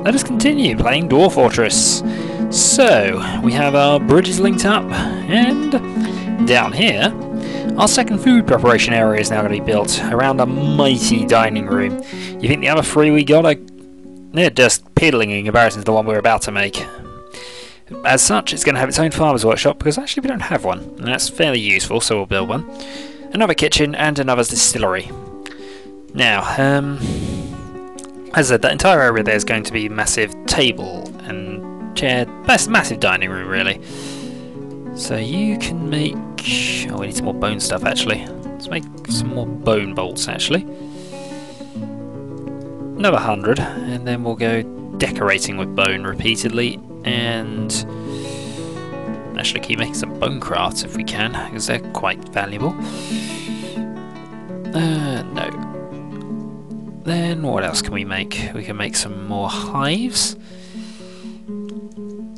let us continue playing Dwarf Fortress. So, we have our bridges linked up, and down here, our second food preparation area is now going to be built around a mighty dining room. You think the other three we got are they're just piddling in comparison to the one we're about to make. As such, it's going to have its own farmer's workshop, because actually we don't have one, and that's fairly useful, so we'll build one. Another kitchen, and another distillery. Now, as I said, that entire area there is going to be massive table and chair, massive dining room really. So you can make, oh, we need some more bone stuff actually. Let's make some more bone bolts actually. Another 100, and then we'll go decorating with bone repeatedly, and actually keep making some bone crafts if we can, because they're quite valuable. No. Then what else can we make? We can make some more hives.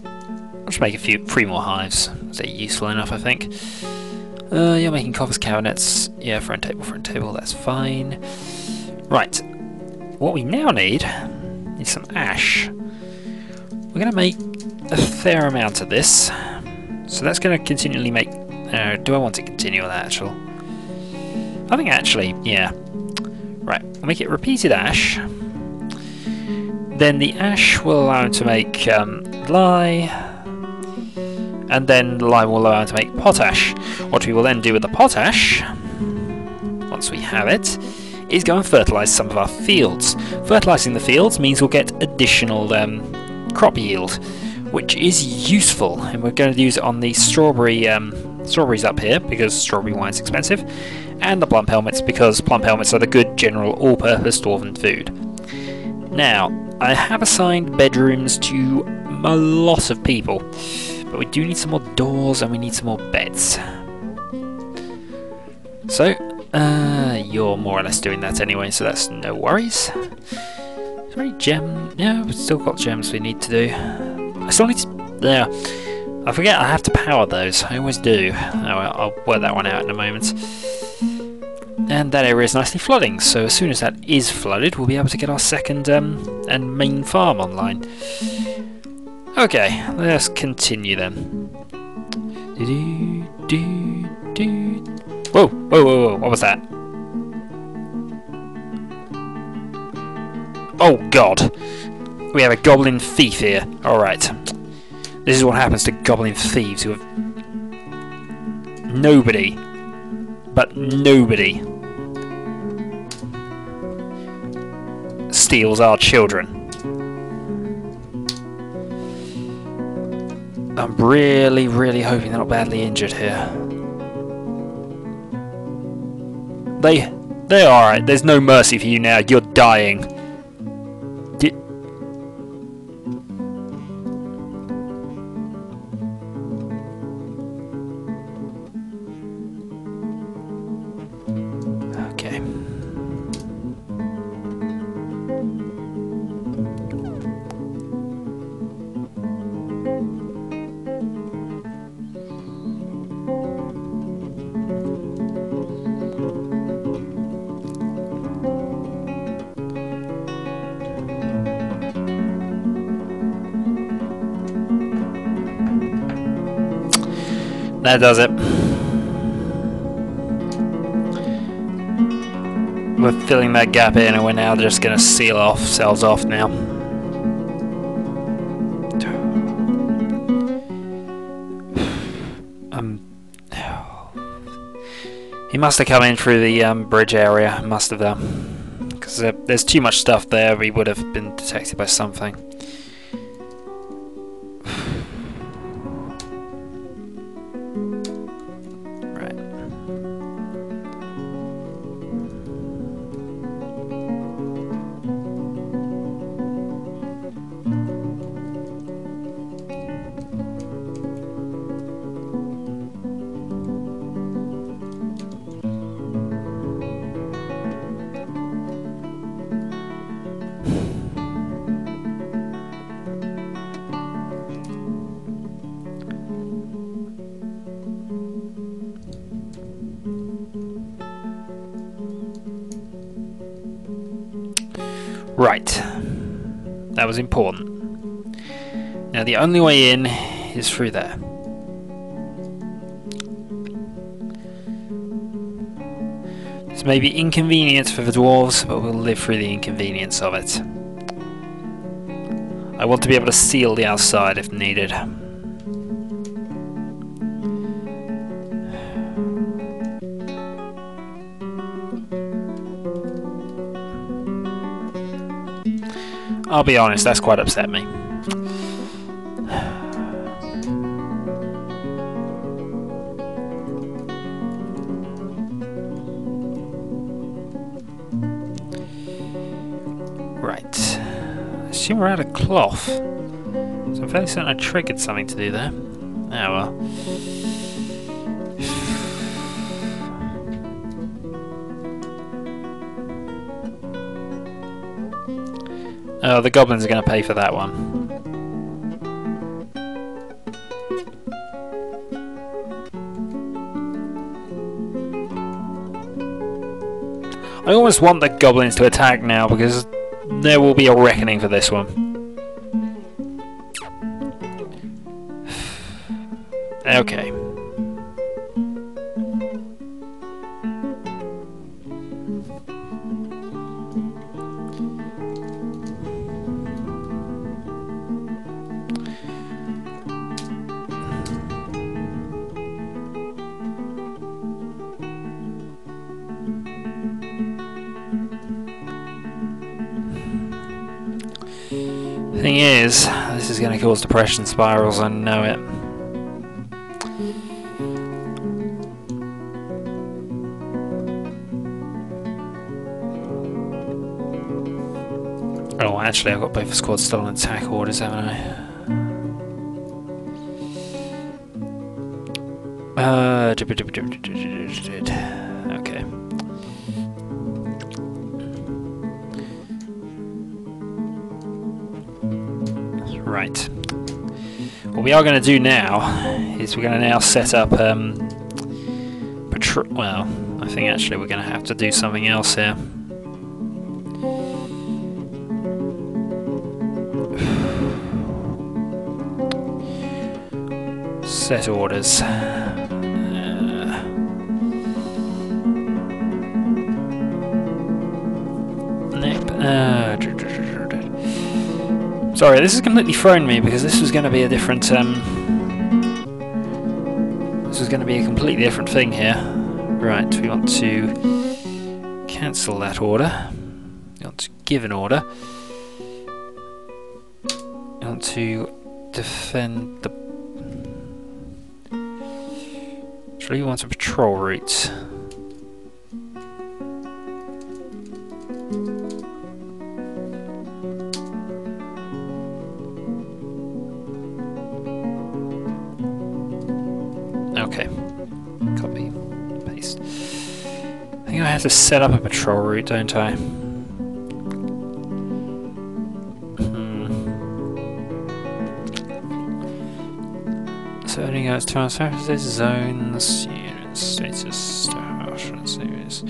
I'll just make three more hives. They're useful enough, I think. You're making coffers, cabinets. Yeah, front table, that's fine. Right. What we now need is some ash. We're going to make a fair amount of this. So that's going to continually make... do I want to continue with that, actually? I think actually, yeah. Right, we'll make it repeated ash. Then the ash will allow him to make lye, and then the lye will allow him to make potash. What we will then do with the potash, once we have it, is go and fertilise some of our fields. Fertilising the fields means we'll get additional crop yield, which is useful, and we're going to use it on the strawberries up here, because strawberry wine's expensive, and the plump helmets, because plump helmets are the good general all-purpose dwarven food. Now, I have assigned bedrooms to a lot of people, but we do need some more doors and we need some more beds. So, you're more or less doing that anyway, so that's no worries. Is there any gem? Yeah, we've still got gems we need to do. I still need to... There. I forget I have to power those. I always do. Oh, I'll work that one out in a moment. And that area is nicely flooding, so as soon as that is flooded, we'll be able to get our second and main farm online. Okay, let's continue then. Whoa, whoa, whoa, whoa, what was that? Oh god! We have a goblin thief here. Alright. This is what happens to goblin thieves who have... Nobody, but nobody, steals our children. I'm really, really hoping they're not badly injured here. They're alright, there's no mercy for you now, you're dying. Okay. That does it. We're filling that gap in, and we're now just going to seal ourselves off now. He must have come in through the bridge area. Must have done, because there's too much stuff there. We would have been detected by something. Right. That was important. Now the only way in is through there. This may be inconvenient for the dwarves, but we'll live through the inconvenience of it. I want to be able to seal the outside if needed. I'll be honest, that's quite upset me. Right. I assume we're out of cloth. So I'm fairly certain I triggered something to do there. Oh well. Oh, the goblins are going to pay for that one. I almost want the goblins to attack now because there will be a reckoning for this one. Okay. Thing is, this is going to cause depression spirals, I know it. Oh, actually, I've got both the squads still on attack orders, haven't I? Okay. Right. What we are going to do now is we're going to now set up patrol. Well, I think actually we're going to have to do something else here. Set orders. Sorry, this has completely thrown me because this was going to be a different. This was going to be a completely different thing here. Right, we want to cancel that order. We want to give an order. We want to defend the. Actually, we want a patrol route. Okay. Copy. Paste. I think I have to set up a patrol route, don't I? So only goes to services, zones, units, status, series.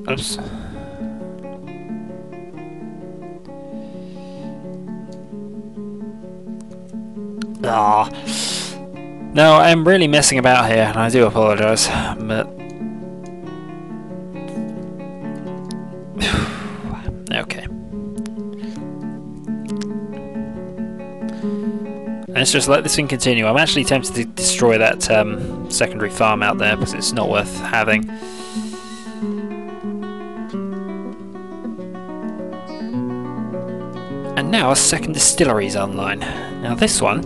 Oops. Ah. No, I'm really messing about here, and I do apologise, but okay. Let's just let this thing continue. I'm actually tempted to destroy that secondary farm out there because it's not worth having. And now a second distillery is online. Now this one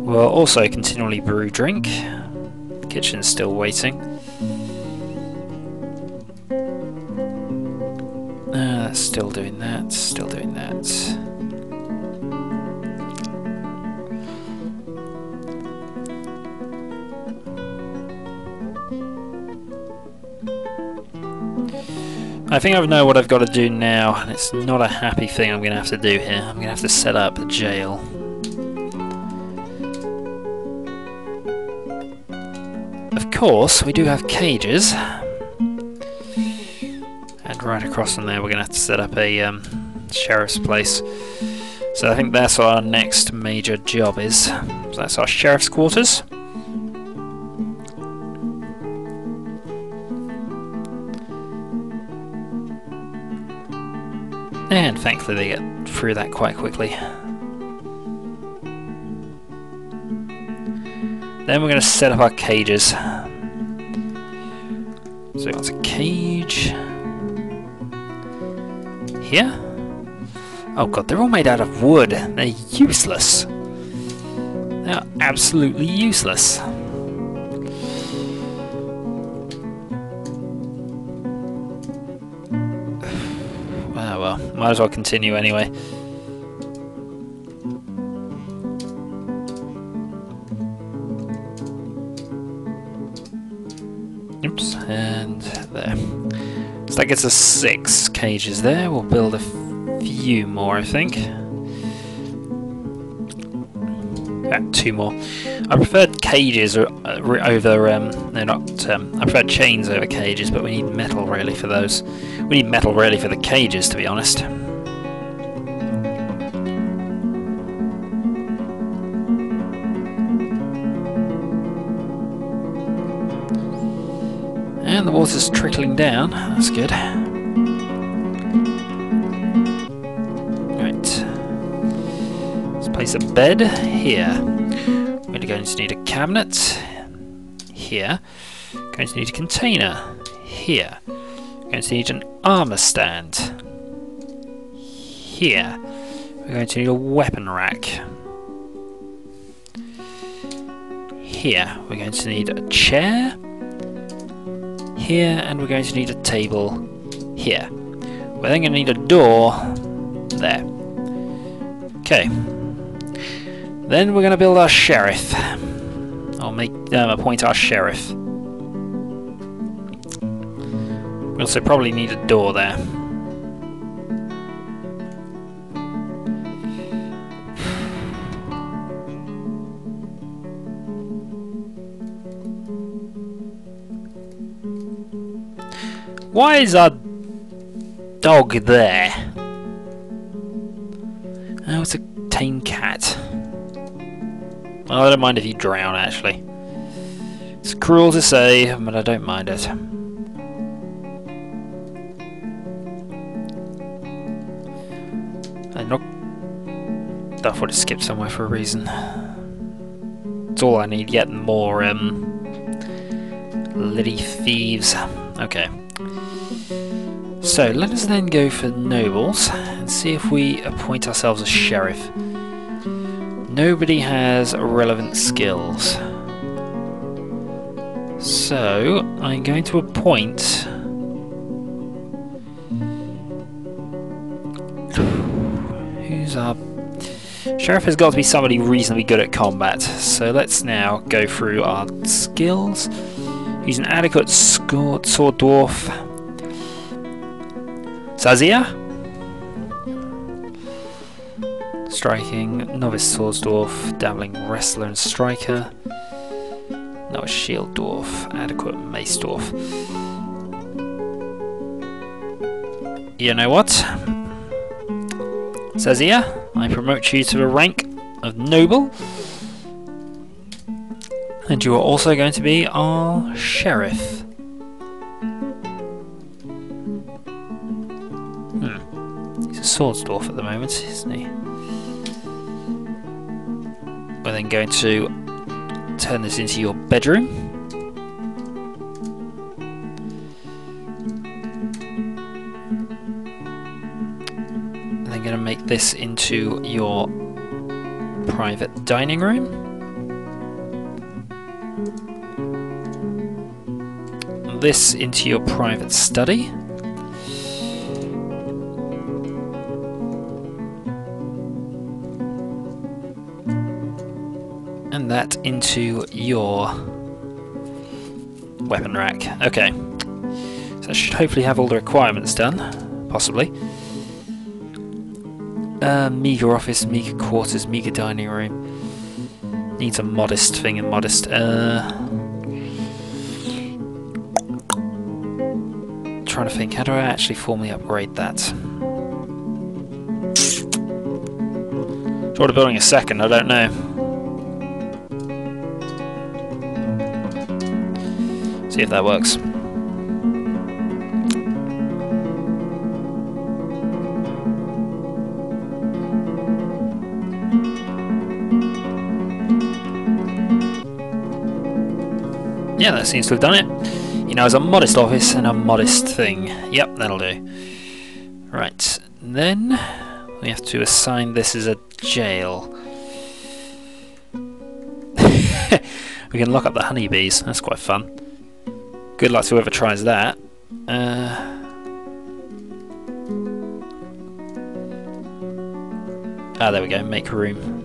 will also continually brew drink. The kitchen's still waiting. Still doing that, still doing that. I think I know what I've got to do now, and it's not a happy thing I'm going to have to do here. I'm going to have to set up a jail. course, we do have cages. And right across from there we're going to have to set up a sheriff's place. So I think that's what our next major job is. So that's our sheriff's quarters. And thankfully they get through that quite quickly. Then we're going to set up our cages. So we want a cage here. Oh god, they're all made out of wood. They're useless. They are absolutely useless. Ah well, might as well continue anyway. Oops, and there. So that gets us 6 cages there. We'll build a few more, I think. 2 more. I preferred cages over no, not. I preferred chains over cages, but we need metal really for those. We need metal really for the cages, to be honest. And the water's trickling down. That's good. Place a bed here. We're going to need a cabinet here. Going to need a container here. Going to need an armor stand here. We're going to need a weapon rack here. We're going to need a chair here, and we're going to need a table here. We're then going to need a door there. Okay. Then we're going to build our sheriff. I'll appoint our sheriff. We also probably need a door there. Why is our dog there? Oh, it's a tame cat. Well, I don't mind if you drown, actually. It's cruel to say, but I don't mind it. I thought it skipped somewhere for a reason. It's all I need, yet more Liddy thieves. Okay. So, let us then go for nobles and see if we appoint ourselves a sheriff. Nobody has relevant skills. So, I'm going to appoint... Who's our... Sheriff has got to be somebody reasonably good at combat. So let's now go through our skills. He's an adequate sword dwarf. Sazia? Striking, novice swords dwarf, dabbling wrestler and striker. Novice shield dwarf, adequate mace dwarf. You know what? Sazia, I promote you to the rank of noble. And you are also going to be our sheriff. He's a swords dwarf at the moment, isn't he? We're then going to turn this into your bedroom. And then going to make this into your private dining room. This into your private study. And that into your weapon rack. Okay. So that should hopefully have all the requirements done. Possibly. Meager office, meager quarters, meager dining room. Needs a modest thing and modest. trying to think, how do I actually formally upgrade that? Short of building a second, I don't know. See if that works. Yeah, that seems to have done it. You know, as a modest office and a modest thing. Yep, that'll do. Right, then we have to assign this as a jail. We can lock up the honeybees, that's quite fun. Good luck to whoever tries that. There we go, make room.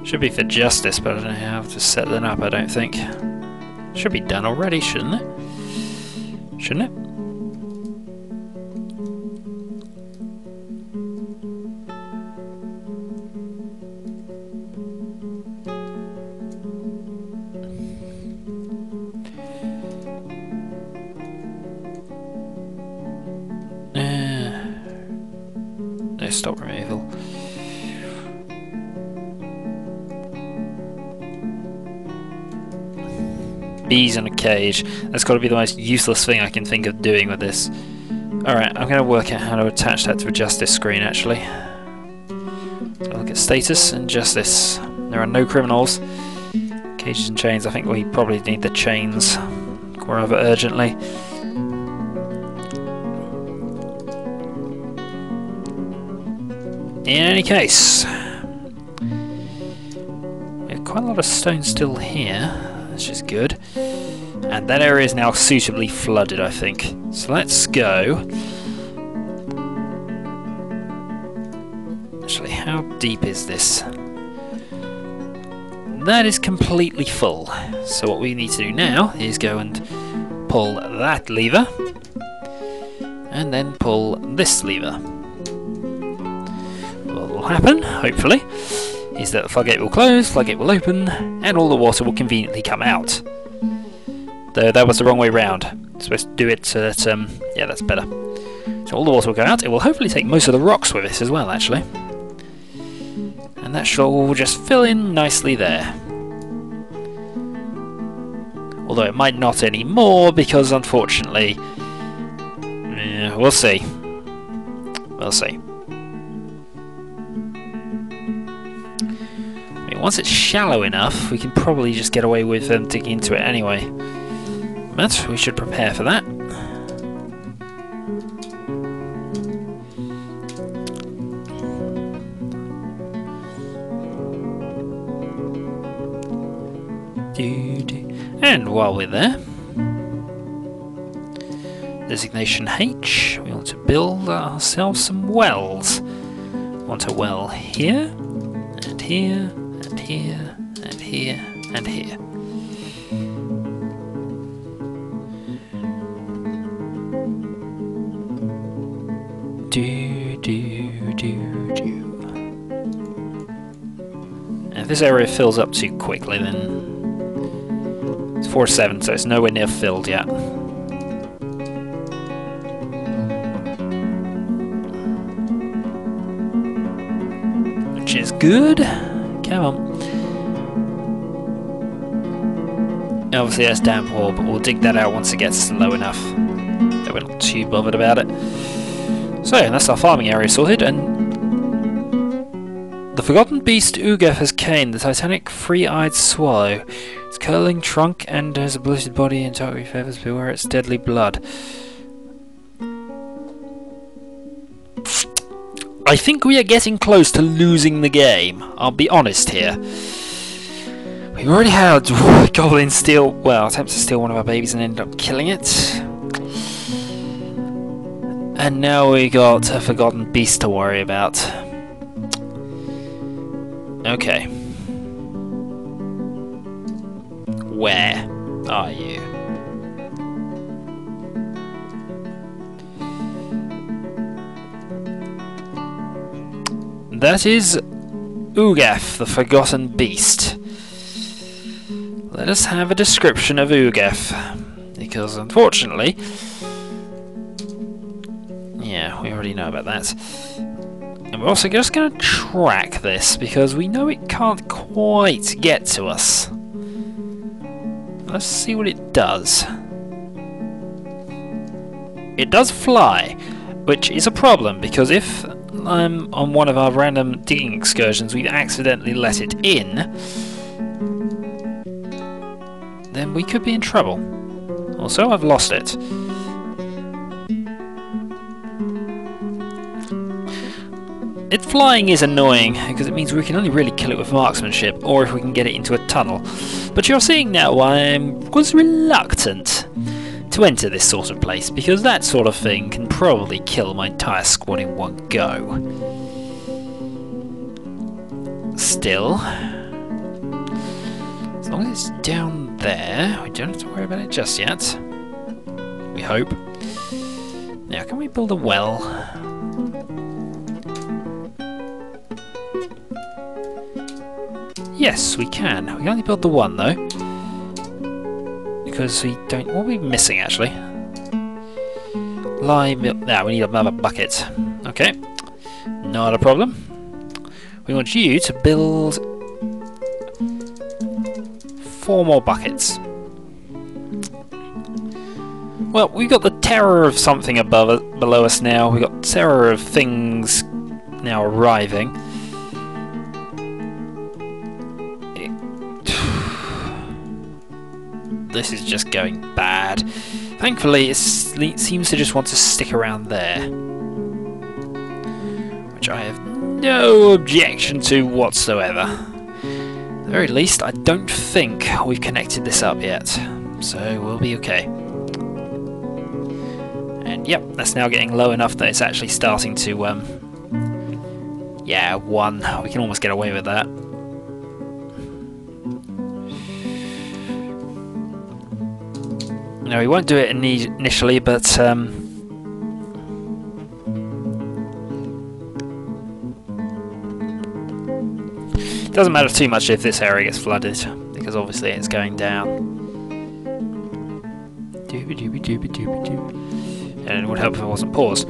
Should be for justice, but I don't know how to set that up, I don't think. Should be done already, shouldn't it? Shouldn't it? No, stop removal. Bees in a cage. That's got to be the most useless thing I can think of doing with this. Alright, I'm going to work out how to attach that to a justice screen, actually. So look at status and justice. There are no criminals. Cages and chains. I think we probably need the chains rather urgently. In any case, we have quite a lot of stone still here, which is good. And that area is now suitably flooded, I think. So let's go. Actually, how deep is this? That is completely full. So what we need to do now is go and pull that lever. And then pull this lever. What will happen, hopefully, is that the floodgate will close, floodgate will open, and all the water will conveniently come out. Though that was the wrong way round. I'm supposed to do it so that, yeah, that's better. So all the water will go out. It will hopefully take most of the rocks with it as well, actually. And that should all just fill in nicely there. Although it might not anymore, because unfortunately... yeah, we'll see. We'll see. I mean, once it's shallow enough, we can probably just get away with digging into it anyway. But we should prepare for that. And while we're there, designation H, we want to build ourselves some wells. We want a well here, and here, and here, and here, and here. And if this area fills up too quickly, then it's 4-7, so it's nowhere near filled yet. Which is good. Come on. Obviously that's damn poor, but we'll dig that out once it gets low enough that we're not too bothered about it. So that's our farming area sorted, and the forgotten beast Ugath has cane, the titanic three-eyed swallow. Its curling trunk and has a bloated body and tawdry feathers, beware its deadly blood. I think we are getting close to losing the game, I'll be honest here. We've already had goblins steal, well, attempt to steal one of our babies and end up killing it. And now we got a forgotten beast to worry about. Okay. Where are you? and that is Ugef, the Forgotten Beast. Let us have a description of Ugef, because unfortunately, yeah, we already know about that. And we're also just going to track this, because we know it can't quite get to us. Let's see what it does. It does fly, which is a problem, because if on one of our random digging excursions we've accidentally let it in, then we could be in trouble. Also, I've lost it. It flying is annoying, because it means we can only really kill it with marksmanship, or if we can get it into a tunnel. But you're seeing now why I was reluctant to enter this sort of place, because that sort of thing can probably kill my entire squad in one go. Still, as long as it's down there, we don't have to worry about it just yet. We hope. Now, can we build a well? Yes, we can. We can only build the one, though. Because we don't... What are we missing, actually? Lime... Now, we need another bucket. Okay. Not a problem. We want you to build 4 more buckets. Well, we've got the terror of something below us now. We've got terror of things now arriving. This is just going bad. Thankfully, it seems to just want to stick around there, which I have no objection to whatsoever. At the very least, I don't think we've connected this up yet, so we'll be okay. And yep, that's now getting low enough that it's actually starting to, yeah, 1. We can almost get away with that. No, we won't do it initially, but it doesn't matter too much if this area gets flooded, because obviously it's going down. And it would help if it wasn't paused.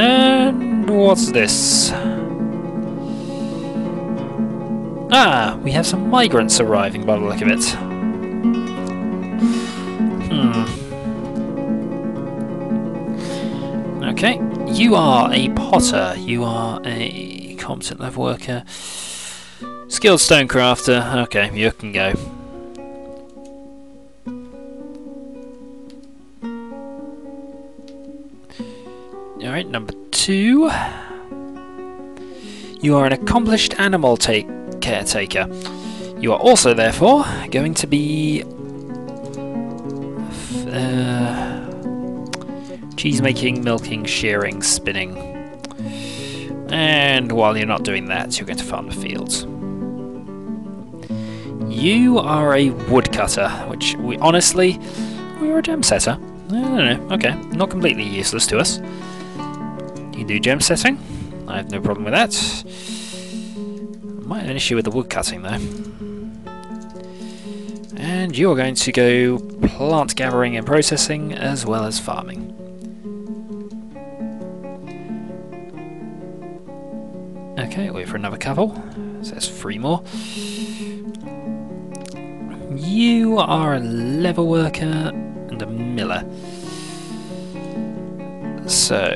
And what's this? Ah, we have some migrants arriving by the look of it. Okay, you are a potter, you are a competent level worker, skilled stonecrafter. Okay, you can go. Alright, number 2. You are an accomplished animal caretaker. You are also, therefore, going to be cheese making, milking, shearing, spinning. And while you're not doing that, you're going to farm the fields. You are a woodcutter, which we honestly, we're a gem setter. No, okay, not completely useless to us. You do gem setting. I have no problem with that. Might have an issue with the wood cutting though. And you're going to go plant gathering and processing as well as farming. Okay, wait for another couple. So that's 3 more. You are a leather worker and a miller. So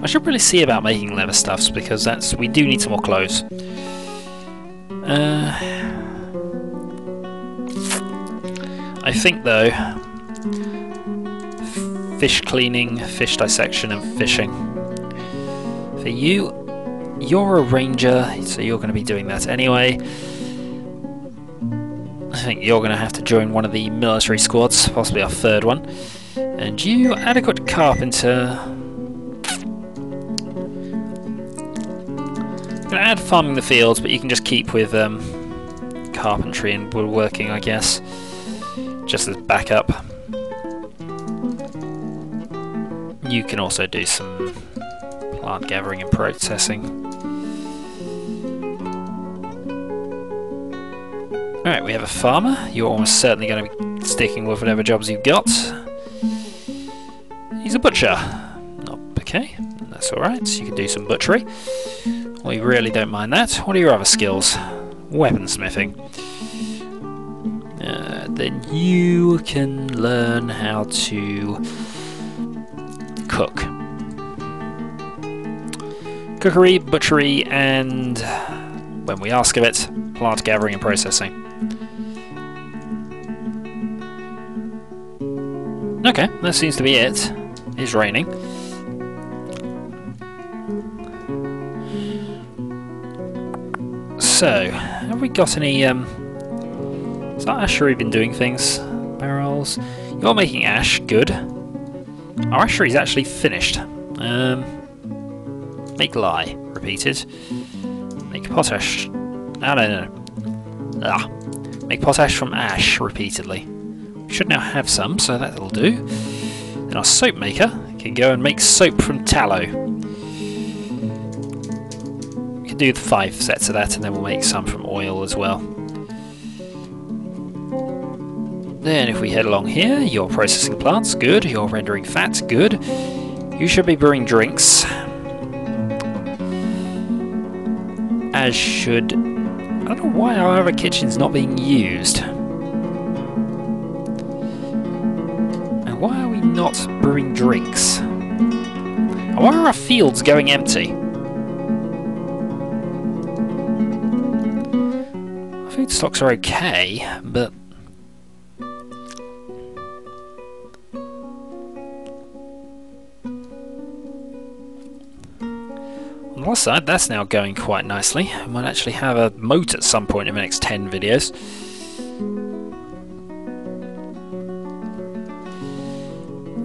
I should really see about making leather stuffs, because we do need some more clothes. I think though, fish cleaning, fish dissection and fishing. For you, you're a ranger, so you're going to be doing that anyway. I think you're going to have to join one of the military squads, possibly our 3rd one. And you, adequate carpenter. I'm going to add farming the fields, but you can just keep with carpentry and woodworking, I guess, just as backup. You can also do some plant gathering and processing. Alright, we have a farmer. You're almost certainly going to be sticking with whatever jobs you've got. He's a butcher. Oh, okay, that's alright. You can do some butchery. We really don't mind that. What are your other skills? Weaponsmithing. Then you can learn how to cook. Cookery, butchery, and, when we ask of it, plant gathering and processing. Okay, that seems to be it. It is raining. So, have we got any, is that Ashery been doing things? Barrels? You're making ash, good. Our Ashery's actually finished. Make lye, repeated. Make potash. Oh, no. Make potash from ash, repeatedly. We should now have some, so that'll do. Then our soap maker can go and make soap from tallow. We can do 5 sets of that, and then we'll make some from oil as well. Then if we head along here, you're processing plants, good. You're rendering fat, good. You should be brewing drinks. As should... I don't know why our other kitchen's not being used. And why are we not brewing drinks? And why are our fields going empty? Our food stocks are okay, but... on the plus side, that's now going quite nicely. I might actually have a moat at some point in the next 10 videos.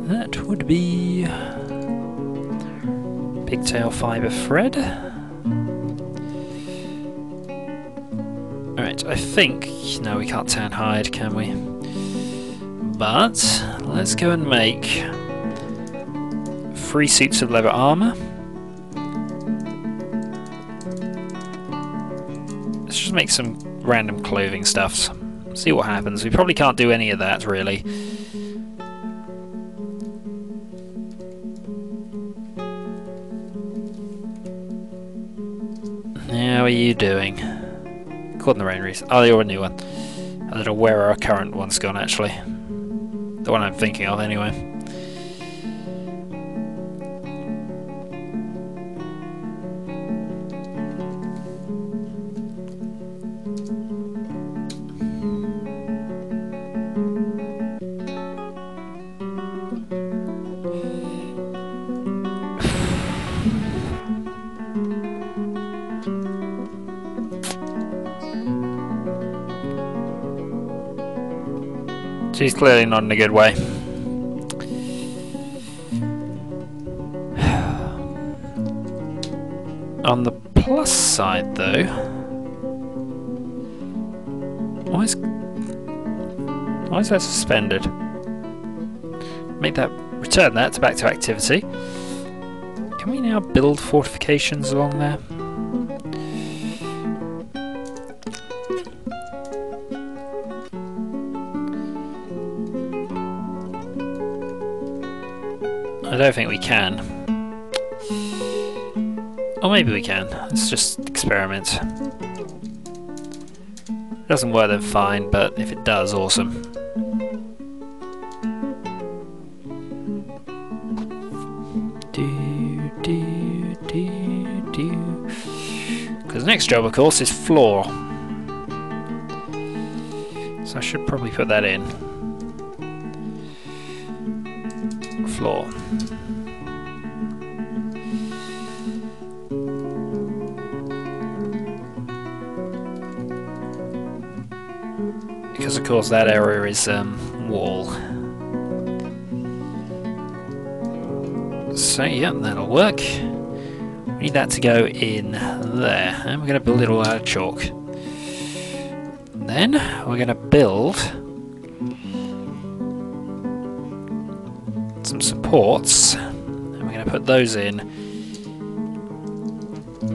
That would be pigtail fibre thread. Alright, I think... no, we can't tan hide, can we? But let's go and make 3 suits of leather armour. Let's just make some random clothing stuffs. See what happens. We probably can't do any of that, really. How are you doing? Caught in the rain recently. Oh, you're a new one. I don't know where our current one's gone, actually. The one I'm thinking of, anyway. She's clearly not in a good way. On the plus side, though, why is that suspended? Make that, return that back to activity. Can we now build fortifications along there? I don't think we can. Or maybe we can. Let's just experiment. If it doesn't work, then fine, but if it does, awesome. Because the next job, of course, is floor. So I should probably put that in. Floor. Because of course that area is wall. So yeah, that'll work. We need that to go in there, and we're going to build it all out of chalk. then we're going to build some supports, and we're going to put those in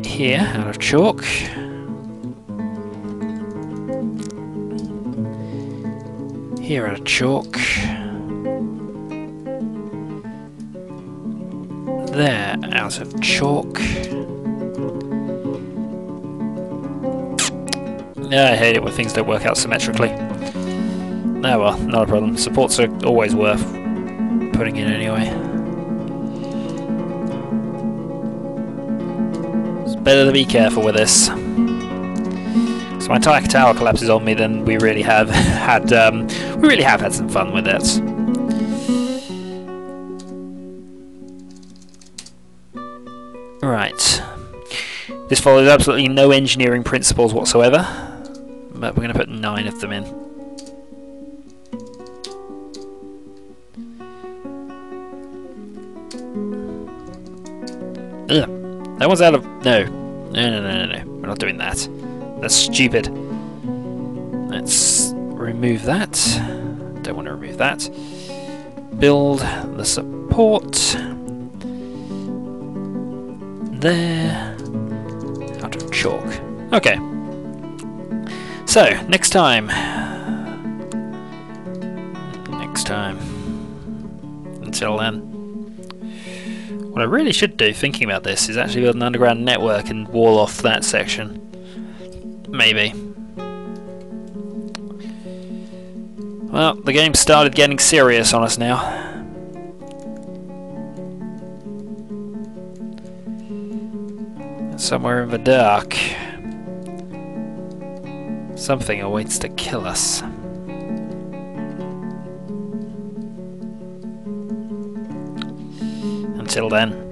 here out of chalk. Here out of chalk. There out of chalk. Yeah, I hate it when things don't work out symmetrically. Oh well, not a problem. Supports are always worth putting in anyway. It's better to be careful with this. So my entire tower collapses on me, then we really have had some fun with it. Right. This follows absolutely no engineering principles whatsoever, but we're going to put 9 of them in. Ugh. That one's out of... No. No. We're not doing that. That's stupid. Let's remove that. Don't want to remove that. Build the support. There. Out of chalk. Okay. So, next time. Until then. What I really should do, thinking about this, is actually build an underground network and wall off that section. Maybe. Well, the game started getting serious on us now. Somewhere in the dark, something awaits to kill us. Until then.